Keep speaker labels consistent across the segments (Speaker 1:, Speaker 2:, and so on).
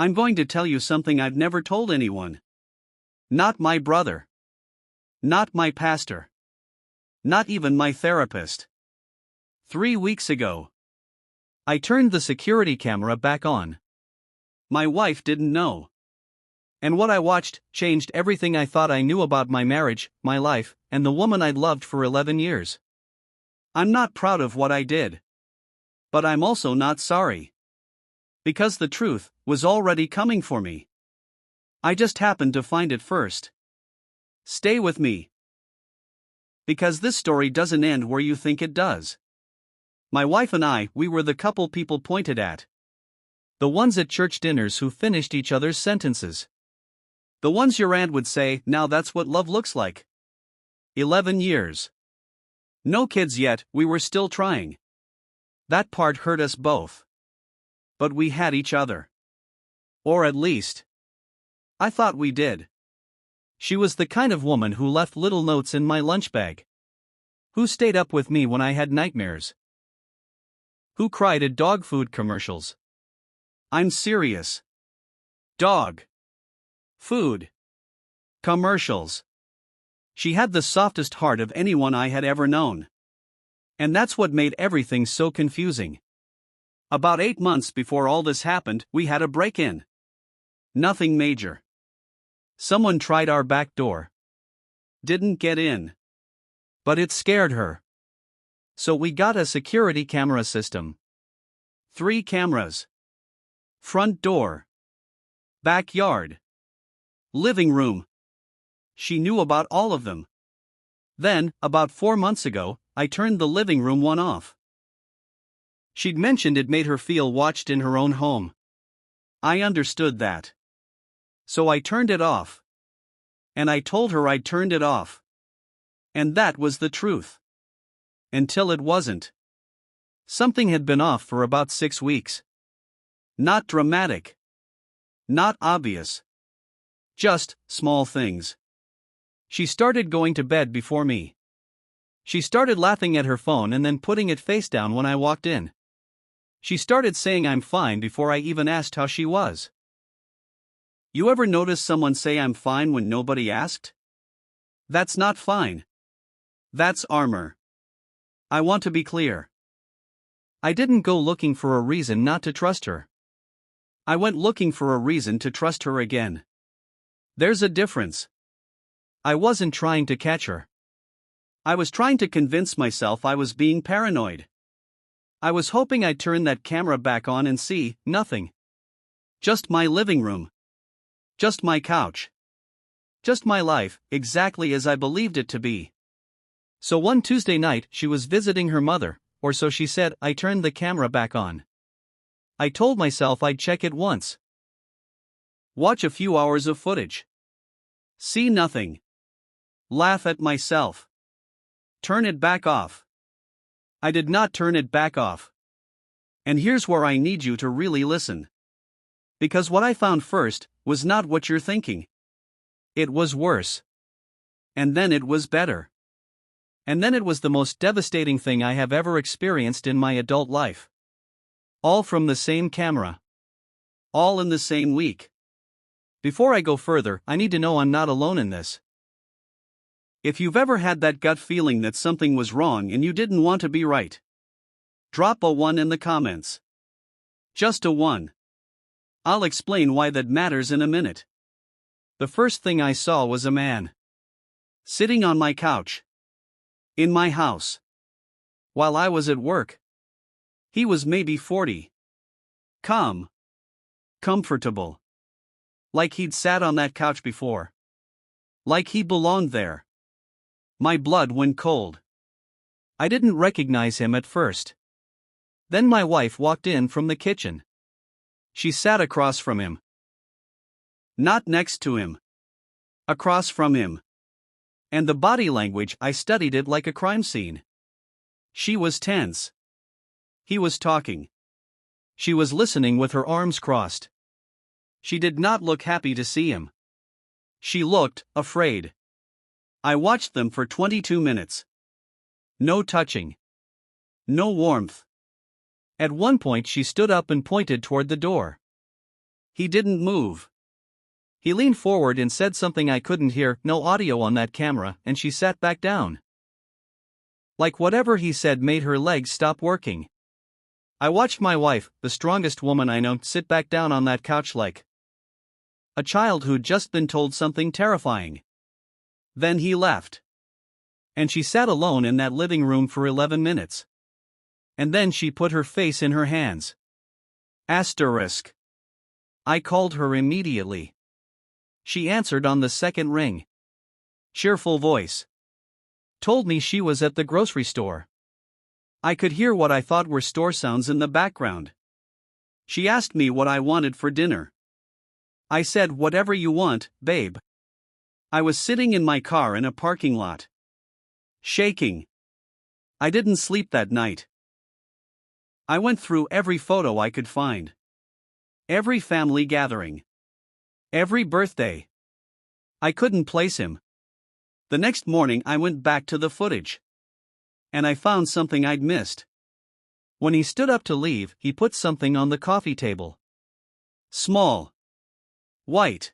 Speaker 1: I'm going to tell you something I've never told anyone. Not my brother. Not my pastor. Not even my therapist. 3 weeks ago, I turned the security camera back on. My wife didn't know. And what I watched changed everything I thought I knew about my marriage, my life, and the woman I'd loved for 11 years. I'm not proud of what I did. But I'm also not sorry. Because the truth was already coming for me. I just happened to find it first. Stay with me. Because this story doesn't end where you think it does. My wife and I, we were the couple people pointed at. The ones at church dinners who finished each other's sentences. The ones your aunt would say, now that's what love looks like. 11 years. No kids yet, we were still trying. That part hurt us both. But we had each other. Or at least, I thought we did. She was the kind of woman who left little notes in my lunch bag. Who stayed up with me when I had nightmares. Who cried at dog food commercials. I'm serious. Dog food commercials. She had the softest heart of anyone I had ever known. And that's what made everything so confusing. About 8 months before all this happened, we had a break-in. Nothing major. Someone tried our back door. Didn't get in. But it scared her. So we got a security camera system. 3 cameras. Front door. Backyard. Living room. She knew about all of them. Then, about 4 months ago, I turned the living room one off. She'd mentioned it made her feel watched in her own home. I understood that. So I turned it off. And I told her I'd turned it off. And that was the truth. Until it wasn't. Something had been off for about 6 weeks. Not dramatic. Not obvious. Just small things. She started going to bed before me. She started laughing at her phone and then putting it face down when I walked in. She started saying I'm fine before I even asked how she was. You ever notice someone say I'm fine when nobody asked? That's not fine. That's armor. I want to be clear. I didn't go looking for a reason not to trust her. I went looking for a reason to trust her again. There's a difference. I wasn't trying to catch her. I was trying to convince myself I was being paranoid. I was hoping I'd turn that camera back on and see nothing. Just my living room. Just my couch. Just my life, exactly as I believed it to be. So one Tuesday night, she was visiting her mother, or so she said. I turned the camera back on. I told myself I'd check it once. Watch a few hours of footage. See nothing. Laugh at myself. Turn it back off. I did not turn it back off. And here's where I need you to really listen. Because what I found first was not what you're thinking. It was worse. And then it was better. And then it was the most devastating thing I have ever experienced in my adult life. All from the same camera. All in the same week. Before I go further, I need to know I'm not alone in this. If you've ever had that gut feeling that something was wrong and you didn't want to be right, drop a 1 in the comments. Just a 1. I'll explain why that matters in a minute. The first thing I saw was a man. Sitting on my couch. In my house. While I was at work. He was maybe 40. Calm. Comfortable. Like he'd sat on that couch before. Like he belonged there. My blood went cold. I didn't recognize him at first. Then my wife walked in from the kitchen. She sat across from him. Not next to him. Across from him. And the body language, I studied it like a crime scene. She was tense. He was talking. She was listening with her arms crossed. She did not look happy to see him. She looked afraid. I watched them for 22 minutes. No touching. No warmth. At one point she stood up and pointed toward the door. He didn't move. He leaned forward and said something I couldn't hear, no audio on that camera, and she sat back down. Like whatever he said made her legs stop working. I watched my wife, the strongest woman I know, sit back down on that couch like a child who'd just been told something terrifying. Then he left. And she sat alone in that living room for 11 minutes. And then she put her face in her hands. Asterisk. I called her immediately. She answered on the second ring. Cheerful voice. Told me she was at the grocery store. I could hear what I thought were store sounds in the background. She asked me what I wanted for dinner. I said, whatever you want, babe. I was sitting in my car in a parking lot. Shaking. I didn't sleep that night. I went through every photo I could find. Every family gathering. Every birthday. I couldn't place him. The next morning I went back to the footage. And I found something I'd missed. When he stood up to leave, he put something on the coffee table. Small. White.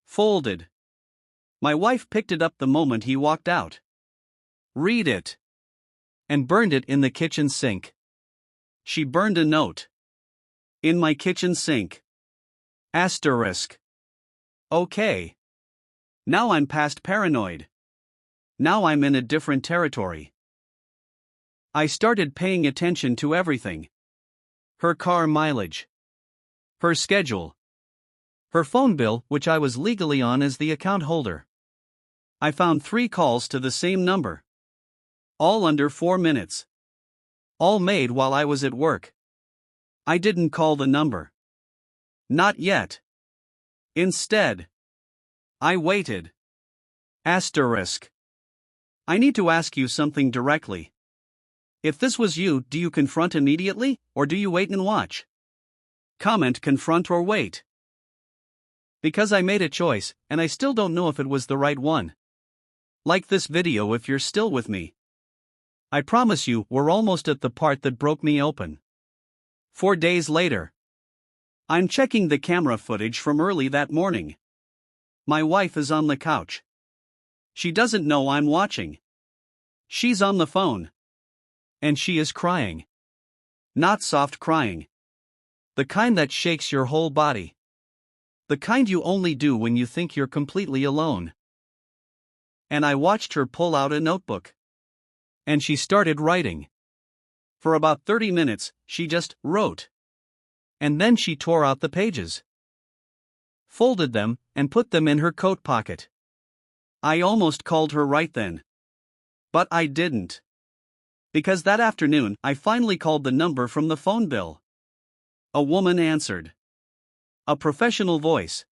Speaker 1: Folded. My wife picked it up the moment he walked out. Read it. And burned it in the kitchen sink. She burned a note. In my kitchen sink. Asterisk. Okay. Now I'm past paranoid. Now I'm in a different territory. I started paying attention to everything. Her car mileage. Her schedule. Her phone bill, which I was legally on as the account holder. I found 3 calls to the same number. All under 4 minutes. All made while I was at work. I didn't call the number. Not yet. Instead, I waited. Asterisk. I need to ask you something directly. If this was you, do you confront immediately, or do you wait and watch? Comment confront or wait. Because I made a choice, and I still don't know if it was the right one. Like this video if you're still with me. I promise you, we're almost at the part that broke me open. 4 days later. I'm checking the camera footage from early that morning. My wife is on the couch. She doesn't know I'm watching. She's on the phone. And she is crying. Not soft crying. The kind that shakes your whole body. The kind you only do when you think you're completely alone. And I watched her pull out a notebook. And she started writing. For about 30 minutes, she just wrote. And then she tore out the pages. Folded them, and put them in her coat pocket. I almost called her right then. But I didn't. Because that afternoon, I finally called the number from the phone bill. A woman answered. A professional voice.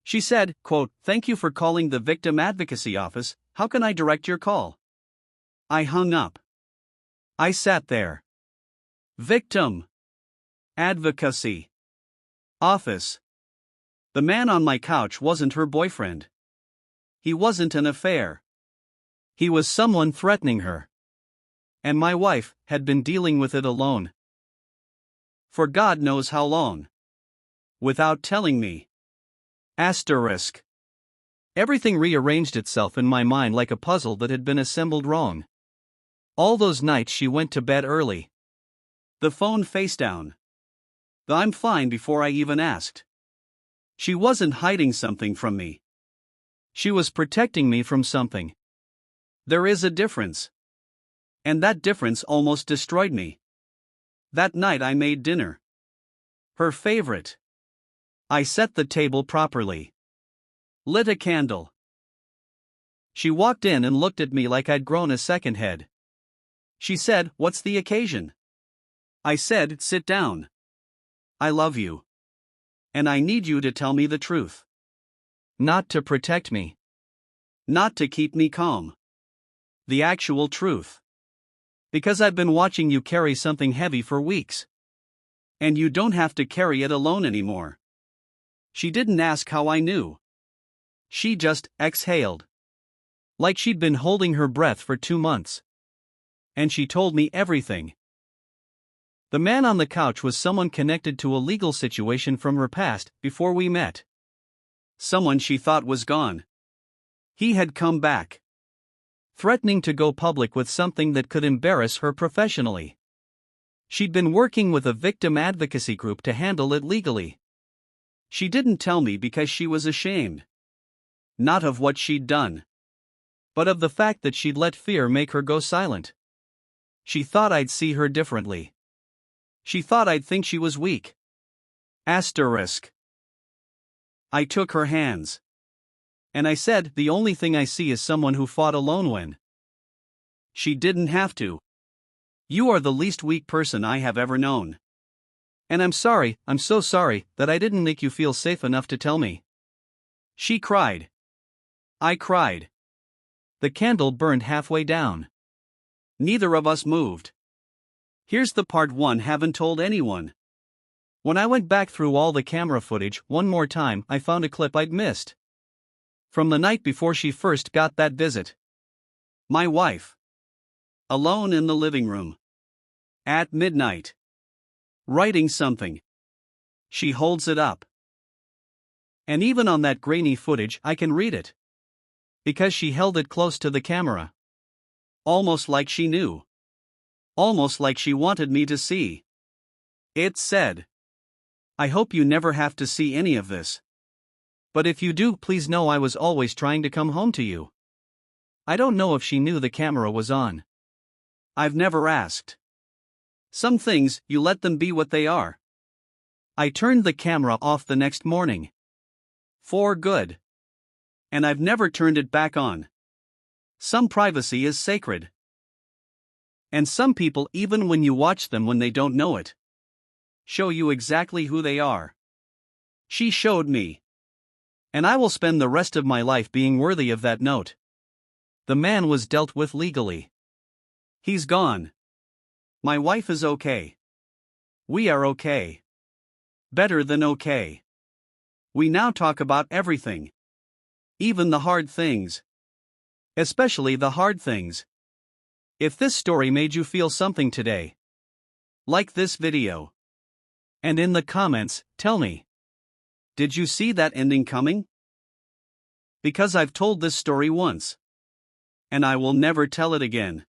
Speaker 1: She said, quote, "Thank you for calling the Victim Advocacy Office, how can I direct your call?" I hung up. I sat there. Victim Advocacy Office. The man on my couch wasn't her boyfriend. He wasn't an affair. He was someone threatening her. And my wife had been dealing with it alone. For God knows how long. Without telling me. Asterisk. Everything rearranged itself in my mind like a puzzle that had been assembled wrong. All those nights she went to bed early. The phone face down. The I'm fine before I even asked. She wasn't hiding something from me. She was protecting me from something. There is a difference. And that difference almost destroyed me. That night I made dinner. Her favorite. I set the table properly. Lit a candle. She walked in and looked at me like I'd grown a second head. She said, "What's the occasion?" I said, "Sit down. I love you. And I need you to tell me the truth. Not to protect me. Not to keep me calm. The actual truth. Because I've been watching you carry something heavy for weeks. And you don't have to carry it alone anymore." She didn't ask how I knew. She just exhaled. Like she'd been holding her breath for 2 months. And she told me everything. The man on the couch was someone connected to a legal situation from her past before we met. Someone she thought was gone. He had come back, threatening to go public with something that could embarrass her professionally. She'd been working with a victim advocacy group to handle it legally. She didn't tell me because she was ashamed. Not of what she'd done, but of the fact that she'd let fear make her go silent. She thought I'd see her differently. She thought I'd think she was weak. Asterisk. I took her hands. And I said, the only thing I see is someone who fought alone when. She didn't have to. You are the least weak person I have ever known. And I'm so sorry, that I didn't make you feel safe enough to tell me. She cried. I cried. The candle burned halfway down. Neither of us moved. Here's the part one haven't told anyone. When I went back through all the camera footage one more time, I found a clip I'd missed. From the night before she first got that visit. My wife. Alone in the living room. At midnight. Writing something. She holds it up. And even on that grainy footage I can read it. Because she held it close to the camera. Almost like she knew. Almost like she wanted me to see. It said, I hope you never have to see any of this. But if you do, please know I was always trying to come home to you. I don't know if she knew the camera was on. I've never asked. Some things, you let them be what they are. I turned the camera off the next morning. For good. And I've never turned it back on. Some privacy is sacred. And some people, even when you watch them when they don't know it, show you exactly who they are. She showed me. And I will spend the rest of my life being worthy of that note. The man was dealt with legally. He's gone. My wife is okay. We are okay. Better than okay. We now talk about everything. Even the hard things. Especially the hard things. If this story made you feel something today, like this video. And in the comments, tell me. Did you see that ending coming? Because I've told this story once. And I will never tell it again.